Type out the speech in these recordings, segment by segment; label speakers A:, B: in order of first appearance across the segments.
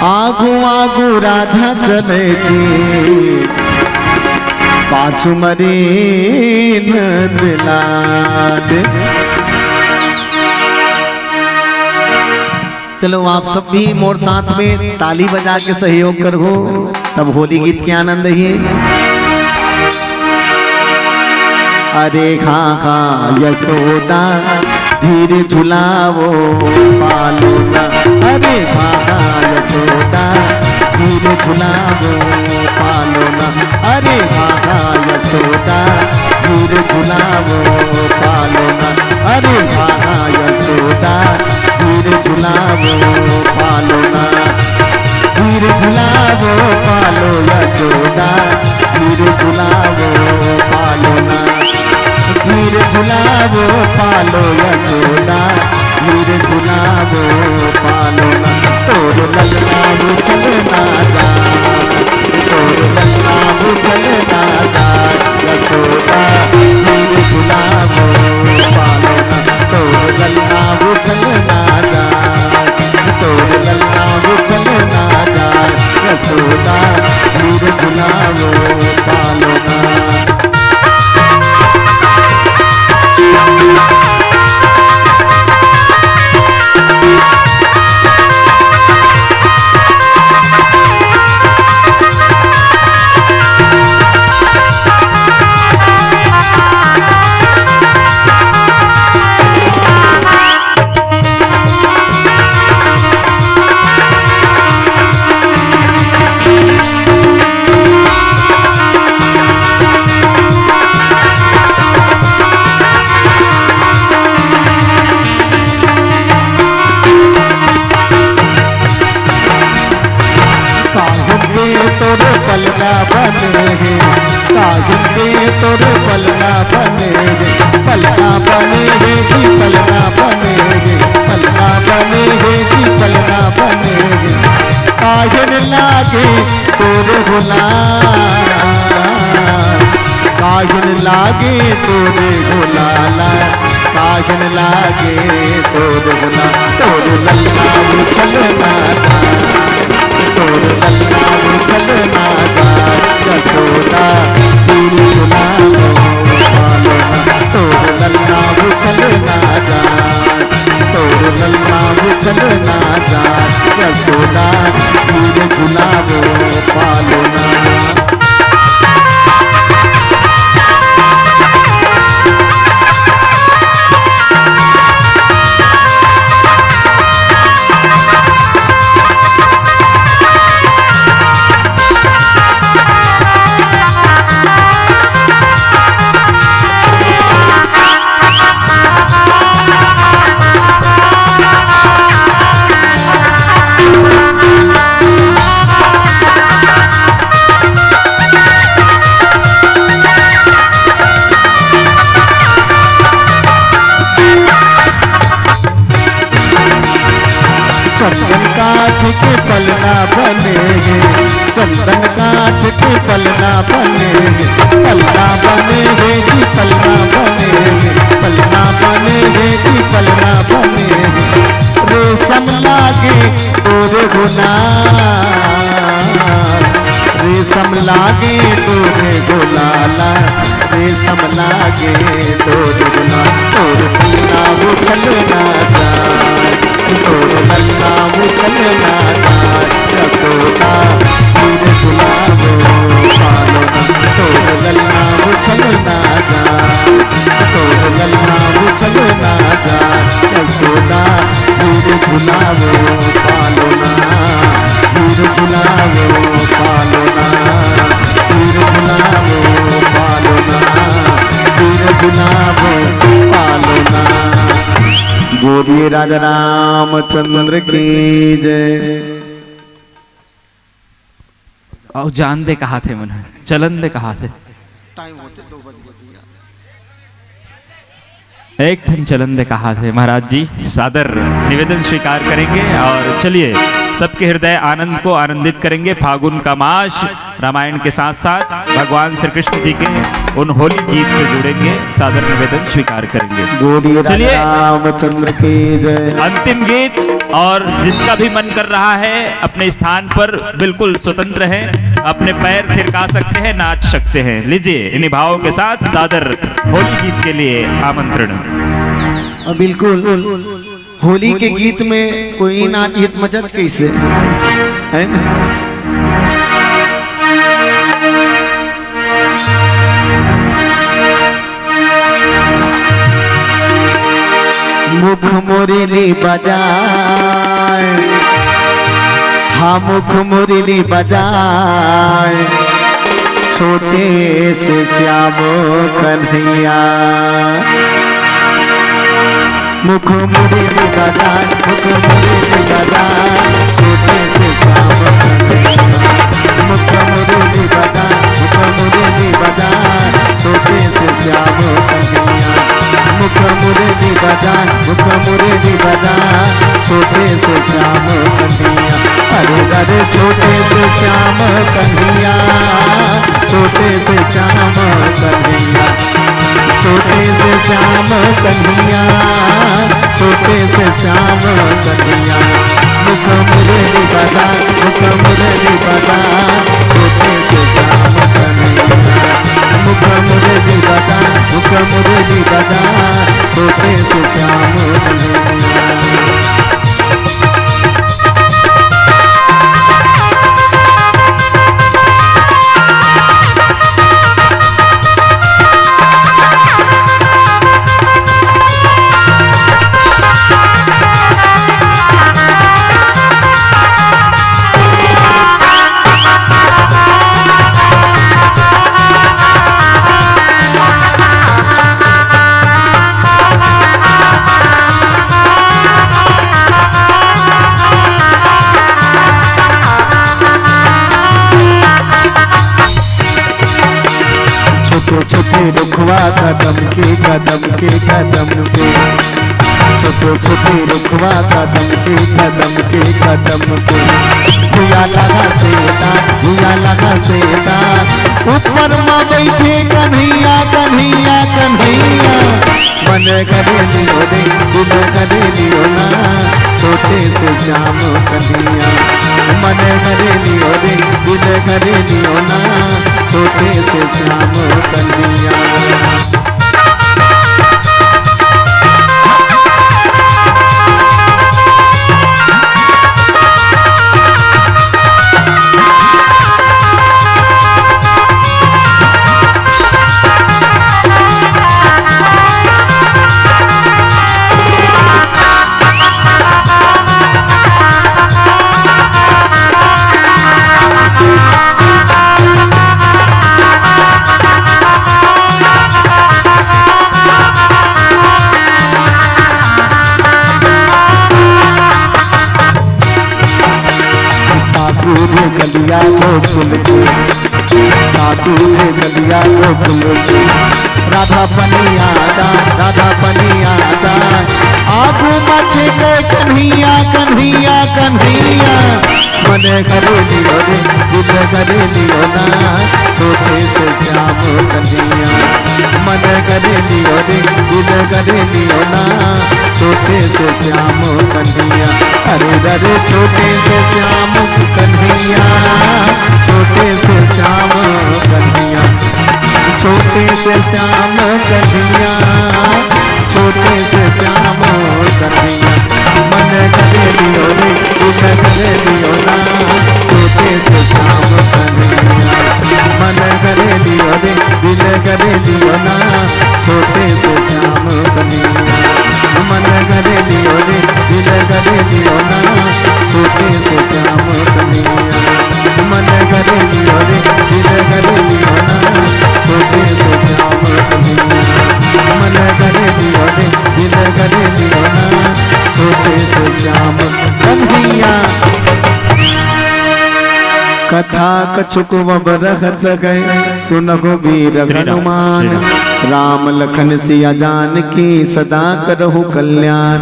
A: आगू आगू राधा चले जी पाछू मरी न दिला दे। चलो आप सब भी मोर साथ में ताली बजा के सहयोग करो, तब होली गीत के आनंद ही। अरे खा खा यशोदा धीरे झुलावो पालो ना, अरे खा खा यशोदा धीरे झुलावो पालो ना, अरे खा खा यशोदा धीरे झुलावो पालो ना, अरे खा खा यशोदा धीरे झुलावो पालो ना, धीरे झुलावो पालो यशोदा धीरे झुलावो पालो ना, धीरे झुलावो पालो यशोदा धीरे झुलावो पालो ना। तोर ललना चलना जा, तोर ललना चलना जा यशोदा धीरे झुलावो पालो ना, तोर ललना चलना जा, तोर ललना चलना जा यशोदा धीरे झुलावो पालो ना। तोर पलना बने रे, पलना बने रे जी पलना बने रे, पलना बने रे जी पलना बने रे। काजन लागे तोर गुलाल, काजन लागे तोर गुलाला, काजन लागे तोर गुलाल। तोर ललना चलना जा, तोर ललना चलना जा यशोदा धीरे झुलावो पालो ना, तोर ललना चलना जा, तोर ललना चलना जा यशोदा धीरे झुलावो पालो ना। चंदन काठ के पलना बनेगे, चंदन काठ के पलना बनेगे, पलना बनेगे जी पलना बनेगे, पलना बनेगे जी पलना बनेगे। रेशम लागे तोर गुलाल, रेशम लागे तोर गुलाला, रेशम लागे तोर गुलाल। तोर ललना चलना जा, तोर ललना चलना जा यशोदा धीरे झुलावो पालो ना, तोर ललना चलना जा, तोर ललना चलना जा यशोदा धीरे झुलावो पालो ना, धीरे झुलावो पालो ना, धीरे झुलावो पालो ना, धीरे झुलावो पालो ना। बोलिए राजा रामचंद्र की जय।
B: और जान दे कहा थे मन, चलन दे कहा थे,
A: टाइम होते 2 बज गए।
B: एक ठन चलन दे कहा थे। महाराज जी सादर निवेदन स्वीकार करेंगे और चलिए सबके हृदय आनंद को आनंदित करेंगे। फागुन का मास रामायण के साथ साथ भगवान श्री कृष्ण जी के उन होली गीत से जुड़ेंगे, सादर निवेदन स्वीकार करेंगे। चलिए
A: रामचंद्र की जय।
B: अंतिम गीत, और जिसका भी मन कर रहा है अपने स्थान पर बिल्कुल स्वतंत्र है, अपने पैर थिरका सकते हैं, नाच सकते हैं। लीजिए इन भावों के साथ सादर होली गीत के लिए आमंत्रण।
A: बिल्कुल होली के गीत में कोई नाच हित मचत कैसे है ना? मुख मुरली बजाए, हाँ मुख मुरली बजाए, छोटे से श्याम कन्हैया। मुख मुरली बजाए, मुख मुरली बजाए, छोटे से श्याम कन्हैया। मुख मुरली बजाए, मुख मुरली बजाए, छोटे से श्याम कन्हैया। मुख मुरली बजाए, मुख मुरली बजाए, छोटे से श्याम कन्हैया। अरे अरे छोटे से श्याम कन्हैया, छोटे से श्याम कन्हैया, छोटे से श्याम कन्हैया, छोटे से श्याम कन्हैया। मुख मुरली बजाए, मुख मुरली बजाए, छोटे से श्याम कन्हैया। मुख मुरली बजाए, मुख मुरली बजाए, छोटे से श्याम कन्हैया। छोटे रुखवा कदम के कदम के कदम के, छोटे छोटे रुखवा कदम के कदम के कदम के। भूया लगा सेता, भूया लगा सेता, ऊपर माँ बैठे कन्हैया कन्हैया कन्हैया। मन करे लियो रे, दिल करे लियो ना, छोटे से श्याम कन्हैया। मन करे लियो रे, दिल करे लियो ना, छोटे से श्याम कन्हैया। गलिया गोकुल के, साधु रे गलिया गोकुल के। राधा पनिया जा, राधा पनिया जा, आगू मचे के कन्हैया कन्हैया कन्हैया। मन करे लियो रे, दिल करे लियो ना, छोटे से श्याम कन्हैया। मन करे लियो रे, दिल करे लियो ना, छोटे से श्याम कन्हैया। अरे अरे छोटे से श्याम कन्हैया, छोटे से श्याम कन्हैया, छोटे से श्याम कन्हैया, छोटे से श्याम कन्हैया। मन करे लियो रे, दिल करे लियो ना, छोटे से श्याम कन्हैया। मन करे लियो रे, दिल करे लियो ना, छोटे से श्याम कन्हैया। मन करे लियो रे, दिल करे लियो ना, छोटे से श्याम कन्हैया। मन करे लियो रे, दिल करे लियो ना, छोटे से श्याम कन्हैया। मन करे लियो रे, दिल करे लियो ना, छोटे से श्याम कन्हैया। कथा कछुक बरहत गए, सुनहु वीर हनुमान। राम लखन सिया जान की, सदा करहु कल्याण।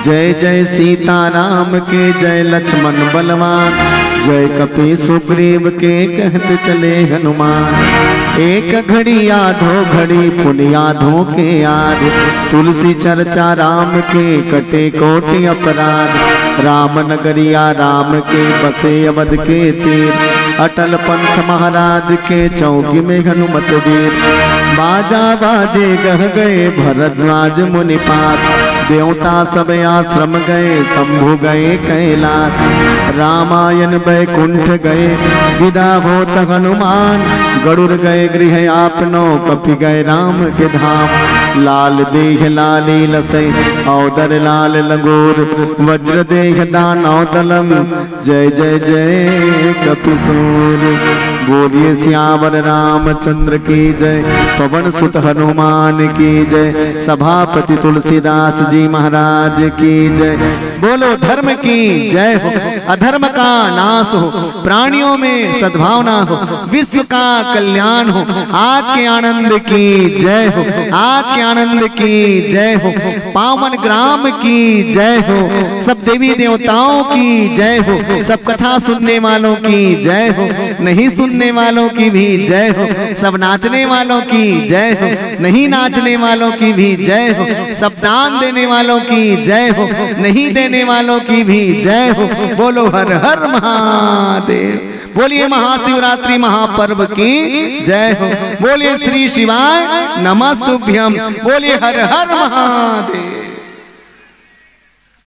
A: जय जय सीताराम के, जय लक्ष्मण बलवान, जय कपि सुग्रीव के, कहत चले हनुमान। एक घड़ी आधो घड़ी पुनियाधों के याद, तुलसी चर्चा राम के, कटे कोटि अपराध। राम नगरिया राम के, बसे अवध के तीर, अटल पंथ महाराज के, चौकी में हनुमत वीर। बाजा बाजे गह गए भरद्वाज मुनि पास, देवता सब आश्रम गए, शंभु गए कैलाश। रामायण बैकुंठ गए, विदा होत हनुमान, गरुड़ गए गृह आपनो, कपि गए राम के धाम। लाल देह लाली लसै, औदर लाल लगोर, वज्र देह दानव दलम, जय जय जय कपिसूर। बोलिए सियावर रामचंद्र की जय, पवन सुत हनुमान की जय, सभापति तुलसीदास जी महाराज की जय। बोलो धर्म की जय हो, अधर्म का नाश हो, प्राणियों में सद्भावना हो, विश्व का कल्याण हो। आज के आनंद की जय हो, आज के आनंद की जय हो, पावन ग्राम की जय हो, सब देवी देवताओं की जय हो, सब कथा सुनने वालों की जय हो, नहीं सुनने वालों की भी जय हो, सब नाचने वालों की जय हो, नहीं नाचने वालों की भी जय हो, सब दान देने वालों की जय हो, नहीं देने वालों की भी जय हो। बोलो हर हर महादेव। बोलिए महाशिवरात्रि महापर्व की जय हो। बोलिए श्री शिवाय नमस्तुभ्यम। बोलिए हर हर महादेव।